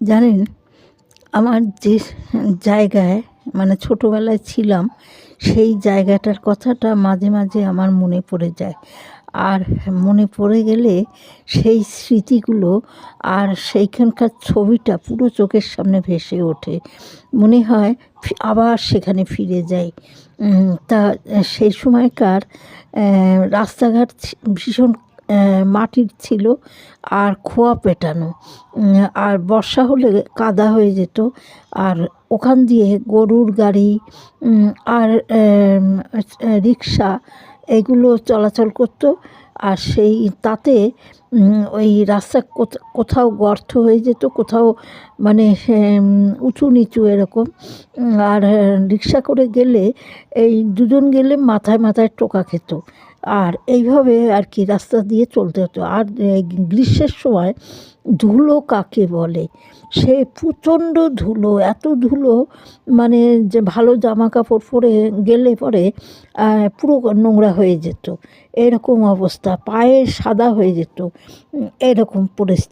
জানেন, আমার যে জায়গায় মানে ছোটোবেলায় ছিলাম, সেই জায়গাটার কথাটা মাঝে মাঝে আমার মনে পড়ে যায়। আর মনে পড়ে গেলে সেই স্মৃতিগুলো আর সেইখানকার ছবিটা পুরো চোখের সামনে ভেসে ওঠে। মনে হয় আবার সেখানে ফিরে যাই। তা সেই সময়কার রাস্তাঘাট ভীষণ মাটির ছিল আর খোয়া পেটানো। আর বর্ষা হলে কাদা হয়ে যেত। আর ওখান দিয়ে গরুর গাড়ি আর রিক্সা এগুলো চলাচল করতো। আর সেই তাতে ওই রাস্তা কোথাও গর্ত হয়ে যেত, কোথাও মানে উঁচু নিচু এরকম। আর রিক্সা করে গেলে এই দুজন গেলে মাথায় মাথায় টোকা খেত। আর এইভাবে আর কি রাস্তা দিয়ে চলতে হতো। আর গ্রীষ্মের সময় ধুলো কাকে বলে, সে প্রচণ্ড ধুলো, এত ধুলো মানে যে ভালো জামা কাপড় পরে গেলে পরে পুরো নোংরা হয়ে যেত। এরকম অবস্থা, পায়ে সাদা হয়ে যেত, এরকম পরিস্থিতি।